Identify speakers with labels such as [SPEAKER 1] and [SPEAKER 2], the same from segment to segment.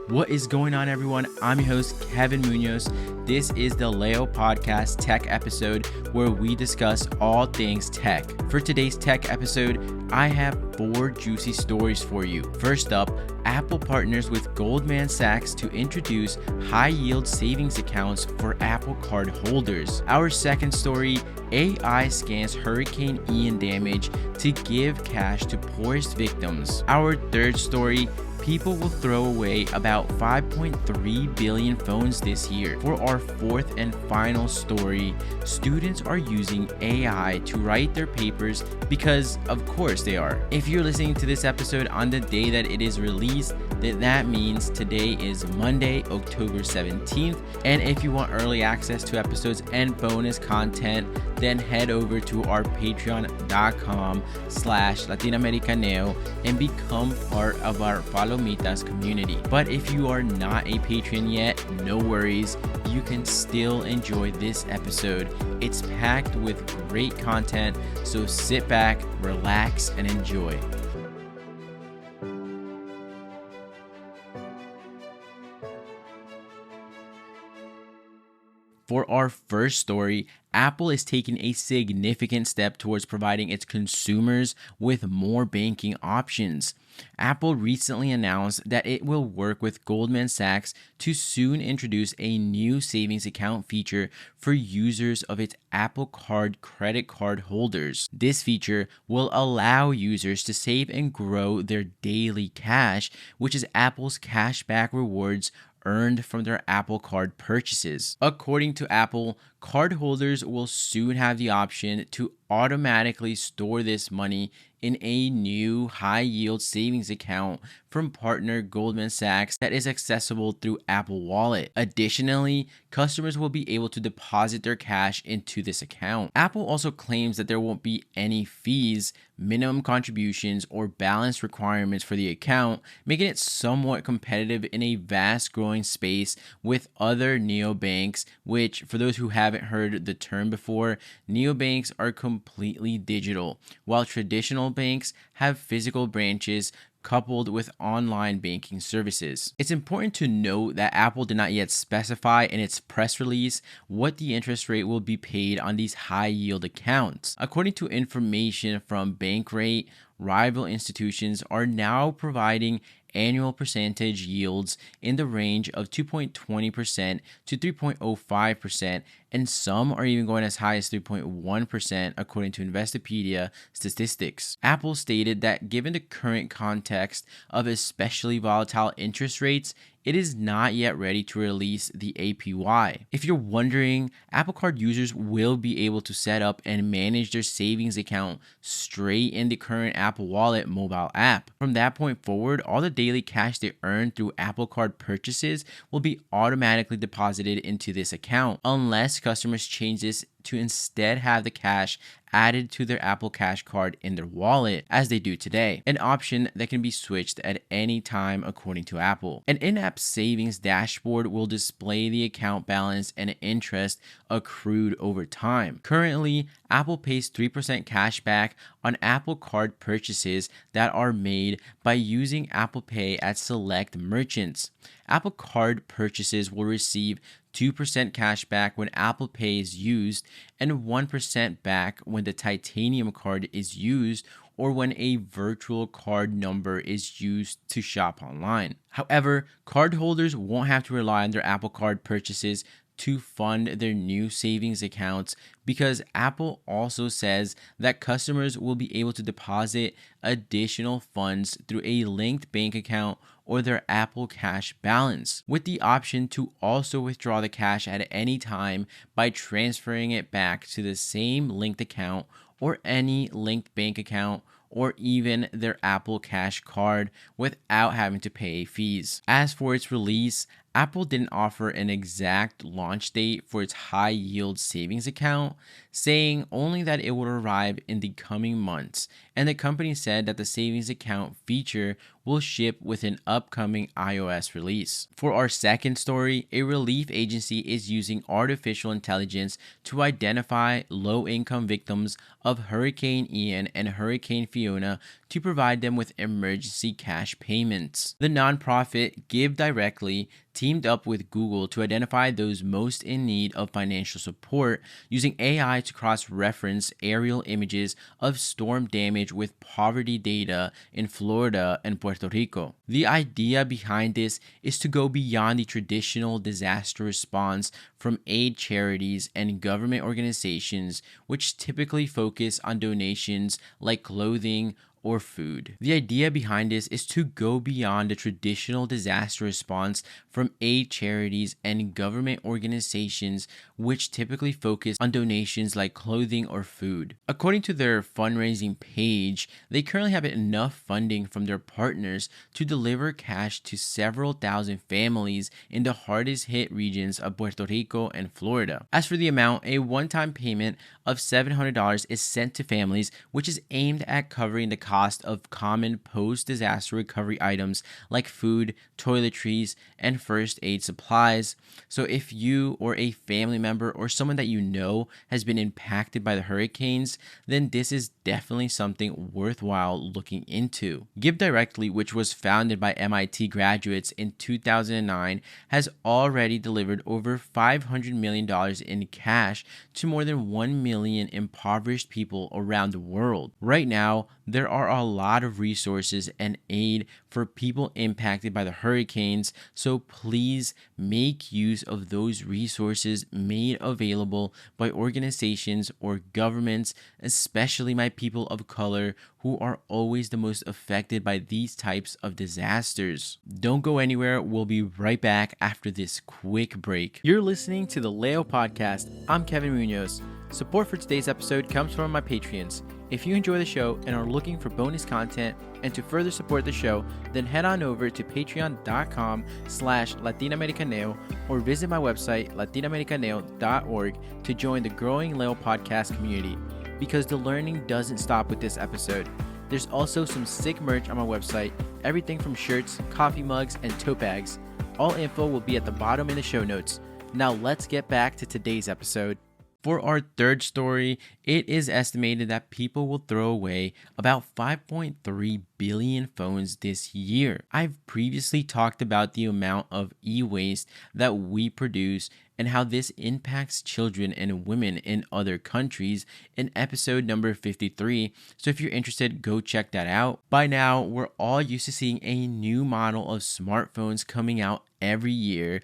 [SPEAKER 1] What is going on, everyone? I'm your host, Kevin Munoz. This is the Leo Podcast Tech episode where we discuss all things tech. For today's tech episode, I have 4 juicy stories for you. First up, Apple partners with Goldman Sachs to introduce high-yield savings accounts for Apple Card holders. Our second story, AI scans Hurricane Ian damage to give cash to poorest victims. Our third story, people will throw away about 5.3 billion phones this year. For our fourth and final story, students are using AI to write their papers because of course they are. If you're listening to this episode on the day that it is released, then that means today is Monday, October 17th. And if you want early access to episodes and bonus content, then head over to our patreon.com/latinoamericaneo and become part of our Palomitas community. But if you are not a patron yet, no worries, you can still enjoy this episode. It's packed with great content, so sit back, relax, and enjoy. For our first story, Apple is taking a significant step towards providing its consumers with more banking options. Apple recently announced that it will work with Goldman Sachs to soon introduce a new savings account feature for users of its Apple Card credit card holders. This feature will allow users to save and grow their daily cash, which is Apple's cashback rewards earned from their Apple Card purchases. According to Apple, cardholders will soon have the option to automatically store this money in a new high-yield savings account from partner Goldman Sachs that is accessible through Apple Wallet. Additionally, customers will be able to deposit their cash into this account. Apple also claims that there won't be any fees, minimum contributions, or balance requirements for the account, making it somewhat competitive in a vast growing space with other neobanks, which, for those who haven't heard the term before, neobanks are completely digital, while traditional banks have physical branches coupled with online banking services. It's important to note that Apple did not yet specify in its press release what the interest rate will be paid on these high-yield accounts. According to information from Bankrate, rival institutions are now providing annual percentage yields in the range of 2.20% to 3.05%, and some are even going as high as 3.1% according to Investopedia statistics. Apple stated that given the current context of especially volatile interest rates, it is not yet ready to release the APY. If you're wondering, Apple Card users will be able to set up and manage their savings account straight in the current Apple Wallet mobile app. From that point forward, all the daily cash they earn through Apple Card purchases will be automatically deposited into this account, unless customers change this to instead have the cash added to their Apple Cash card in their wallet, as they do today, an option that can be switched at any time according to Apple. An in-app savings dashboard will display the account balance and interest accrued over time. Currently, Apple pays 3% cash back on Apple Card purchases that are made by using Apple Pay at select merchants. Apple Card purchases will receive 2% cash back when Apple Pay is used and 1% back when the Titanium card is used or when a virtual card number is used to shop online. However, cardholders won't have to rely on their Apple Card purchases to fund their new savings accounts because Apple also says that customers will be able to deposit additional funds through a linked bank account or their Apple Cash balance, with the option to also withdraw the cash at any time by transferring it back to the same linked account or any linked bank account or even their Apple Cash card without having to pay fees. As for its release, Apple didn't offer an exact launch date for its high yield savings account, saying only that it would arrive in the coming months, and the company said that the savings account feature will ship with an upcoming iOS release. For our second story, a relief agency is using artificial intelligence to identify low-income victims of Hurricane Ian and Hurricane Fiona to provide them with emergency cash payments. The nonprofit Give Directly teamed up with Google to identify those most in need of financial support using AI to cross-reference aerial images of storm damage with poverty data in Florida and Puerto Rico. The idea behind this is to go beyond the traditional disaster response from aid charities and government organizations, which typically focus on donations like clothing or food. The idea behind this is to go beyond the traditional disaster response from aid charities and government organizations, which typically focus on donations like clothing or food. According to their fundraising page, they currently have enough funding from their partners to deliver cash to several thousand families in the hardest hit regions of Puerto Rico and Florida. As for the amount, a one-time payment of $700 is sent to families, which is aimed at covering the cost of common post-disaster recovery items like food, toiletries, and first aid supplies. So if you or a family member or someone that you know has been impacted by the hurricanes, then this is definitely something worthwhile looking into. Give Directly, which was founded by MIT graduates in 2009, has already delivered over $500 million in cash to more than 1 million impoverished people around the world. Right now, there are a lot of resources and aid for people impacted by the hurricanes, so please make use of those resources made available by organizations or governments, especially my people of color who are always the most affected by these types of disasters. Don't go anywhere. We'll be right back after this quick break. You're listening to the Leo Podcast. I'm Kevin Munoz. Support for today's episode comes from my Patreons. If you enjoy the show and are looking for bonus content and to further support the show, then head on over to patreon.com/latinamericaneo or visit my website latinamericaneo.org to join the growing Leo Podcast community. Because the learning doesn't stop with this episode. There's also some sick merch on my website, everything from shirts, coffee mugs, and tote bags. All info will be at the bottom in the show notes. Now let's get back to today's episode. For our third story, it is estimated that people will throw away about 5.3 billion phones this year. I've previously talked about the amount of e-waste that we produce and how this impacts children and women in other countries in episode number 53. So if you're interested, go check that out. By now, we're all used to seeing a new model of smartphones coming out every year.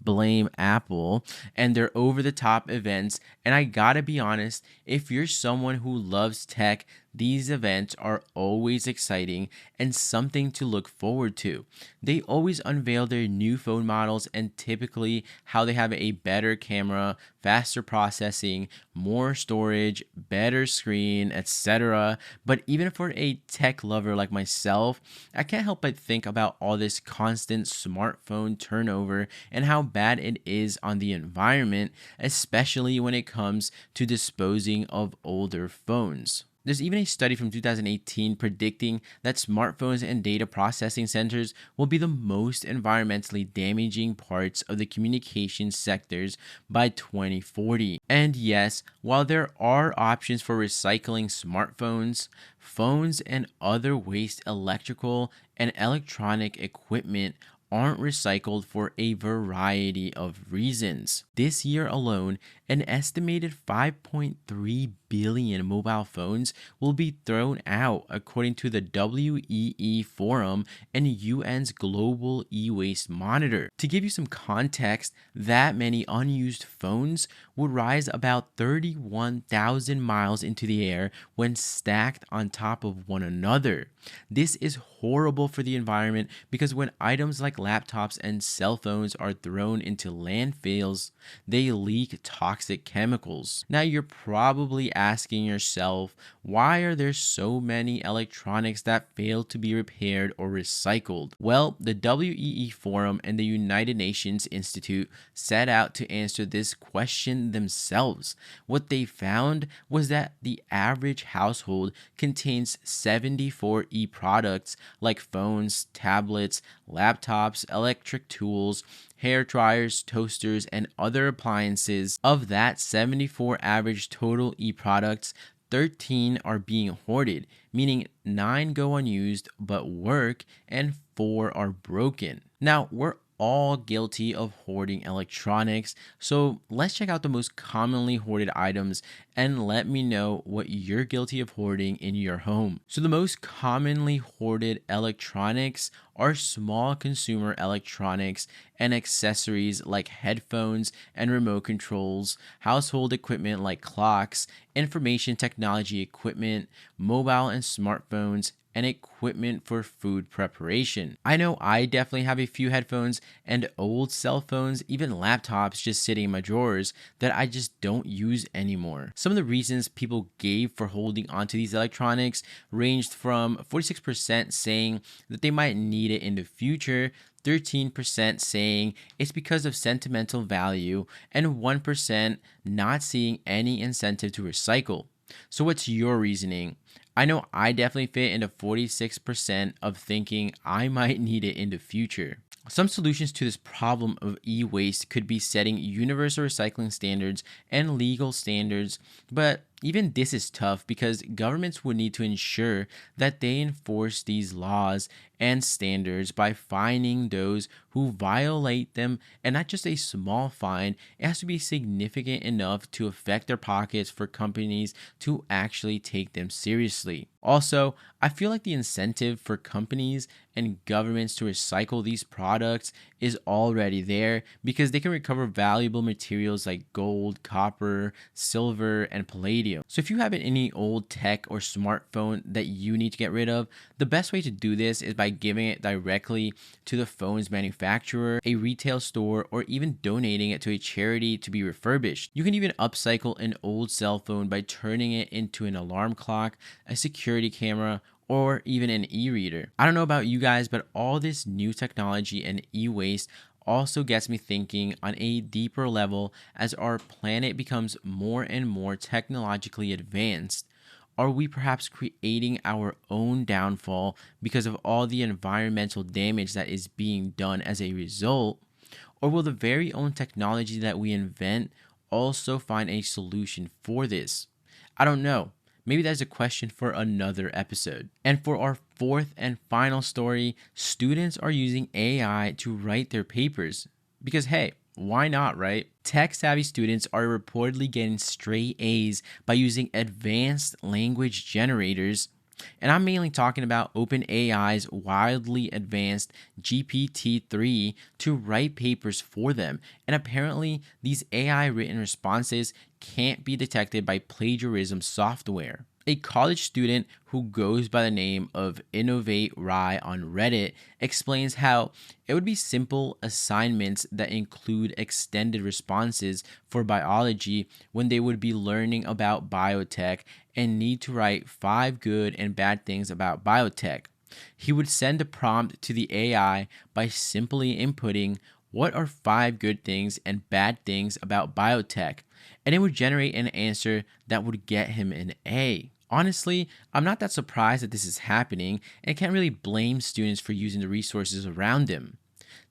[SPEAKER 1] Blame Apple and their over-the-top events. And I gotta be honest, if you're someone who loves tech, these events are always exciting and something to look forward to. They always unveil their new phone models and typically how they have a better camera, faster processing, more storage, better screen, etc. But even for a tech lover like myself, I can't help but think about all this constant smartphone turnover and how bad it is on the environment, especially when it comes to disposing of older phones. There's even a study from 2018 predicting that smartphones and data processing centers will be the most environmentally damaging parts of the communications sectors by 2040. And yes, while there are options for recycling smartphones, phones and other waste electrical and electronic equipment aren't recycled for a variety of reasons. This year alone, an estimated 5.3 billion mobile phones will be thrown out, according to the WEE Forum and UN's Global E-Waste Monitor. To give you some context, that many unused phones would rise about 31,000 miles into the air when stacked on top of one another. This is horrible for the environment because when items like laptops and cell phones are thrown into landfills, they leak toxic chemicals. Now you're probably asking yourself, why are there so many electronics that fail to be repaired or recycled? Well, the WEE Forum and the United Nations Institute set out to answer this question themselves. What they found was that the average household contains 74 e-products like phones, tablets, laptops, electric tools, hair dryers, toasters, and other appliances. Of that 74 average total e-products, 13 are being hoarded, meaning 9 go unused but work and 4 are broken. Now, we're all guilty of hoarding electronics, so let's check out the most commonly hoarded items and let me know what you're guilty of hoarding in your home. So the most commonly hoarded electronics are small consumer electronics and accessories like headphones and remote controls, household equipment like clocks, information technology equipment, mobile and smartphones, and equipment for food preparation. I know I definitely have a few headphones and old cell phones, even laptops just sitting in my drawers that I just don't use anymore. Some of the reasons people gave for holding onto these electronics ranged from 46% saying that they might need it in the future, 13% saying it's because of sentimental value, and 1% not seeing any incentive to recycle. So what's your reasoning? I know I definitely fit into 46% of thinking I might need it in the future. Some solutions to this problem of e-waste could be setting universal recycling standards and legal standards, but even this is tough because governments would need to ensure that they enforce these laws and standards by fining those who violate them, and not just a small fine. It has to be significant enough to affect their pockets for companies to actually take them seriously. Also, I feel like the incentive for companies and governments to recycle these products is already there because they can recover valuable materials like gold, copper, silver, and palladium. So if you have any old tech or smartphone that you need to get rid of, the best way to do this is by giving it directly to the phone's manufacturer, a retail store, or even donating it to a charity to be refurbished. You can even upcycle an old cell phone by turning it into an alarm clock, a security camera, or even an e-reader. I don't know about you guys, but all this new technology and e-waste also gets me thinking on a deeper level. As our planet becomes more and more technologically advanced, are we perhaps creating our own downfall because of all the environmental damage that is being done as a result? Or will the very own technology that we invent also find a solution for this? I don't know. Maybe that's a question for another episode. And for our fourth and final story, students are using AI to write their papers. Because hey, why not, right? Tech-savvy students are reportedly getting straight A's by using advanced language generators. And I'm mainly talking about OpenAI's wildly advanced GPT-3 to write papers for them. And apparently, these AI written responses can't be detected by plagiarism software. A college student who goes by the name of Innovate Rye on Reddit explains how it would be simple assignments that include extended responses for biology when they would be learning about biotech and need to write 5 good and bad things about biotech. He would send a prompt to the AI by simply inputting what are 5 good things and bad things about biotech, and it would generate an answer that would get him an A. Honestly, I'm not that surprised that this is happening and can't really blame students for using the resources around them.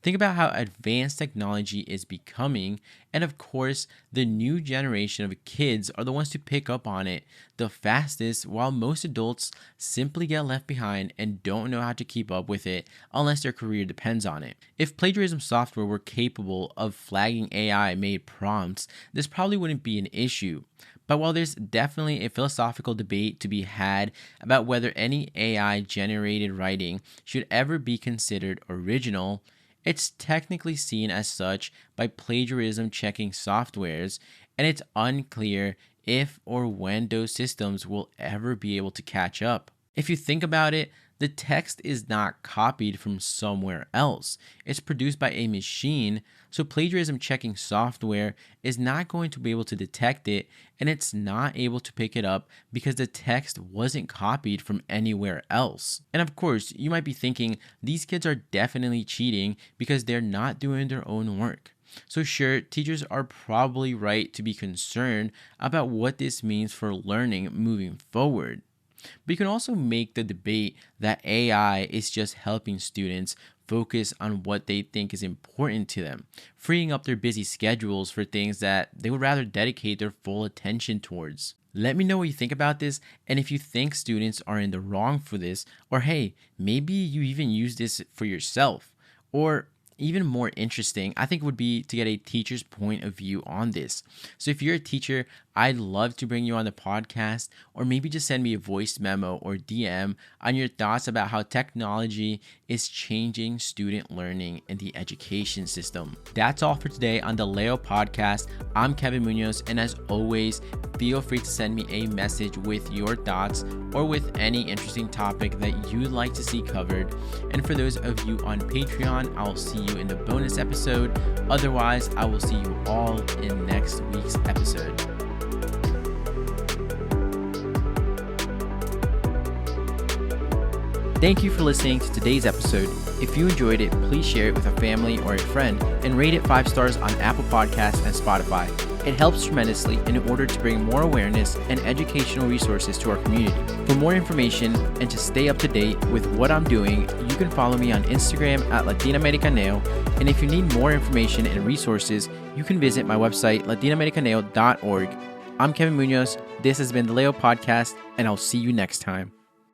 [SPEAKER 1] Think about how advanced technology is becoming, and of course, the new generation of kids are the ones to pick up on it the fastest, while most adults simply get left behind and don't know how to keep up with it unless their career depends on it. If plagiarism software were capable of flagging AI-made prompts, this probably wouldn't be an issue. But while there's definitely a philosophical debate to be had about whether any AI-generated writing should ever be considered original, it's technically seen as such by plagiarism checking softwares, and it's unclear if or when those systems will ever be able to catch up. If you think about it, the text is not copied from somewhere else. It's produced by a machine, so plagiarism checking software is not going to be able to detect it, and it's not able to pick it up because the text wasn't copied from anywhere else. And of course, you might be thinking these kids are definitely cheating because they're not doing their own work. So sure, teachers are probably right to be concerned about what this means for learning moving forward. But you can also make the debate that AI is just helping students focus on what they think is important to them, freeing up their busy schedules for things that they would rather dedicate their full attention towards. Let me know what you think about this, and if you think students are in the wrong for this, or hey, maybe you even use this for yourself, or even more interesting, I think, would be to get a teacher's point of view on this. So if you're a teacher, I'd love to bring you on the podcast, or maybe just send me a voice memo or DM on your thoughts about how technology is changing student learning in the education system. That's all for today on the Leo podcast. I'm Kevin Munoz, and as always, feel free to send me a message with your thoughts or with any interesting topic that you'd like to see covered. And for those of you on Patreon, I'll see you in the bonus episode. Otherwise, I will see you all in next week's episode. Thank you for listening to today's episode. If you enjoyed it, please share it with a family or a friend and rate it 5 stars on Apple Podcasts and Spotify. It helps tremendously in order to bring more awareness and educational resources to our community. For more information and to stay up to date with what I'm doing, you can follow me on Instagram at Latinoamericaneo. And if you need more information and resources, you can visit my website, latinoamericaneo.org. I'm Kevin Munoz. This has been the Leo Podcast, and I'll see you next time.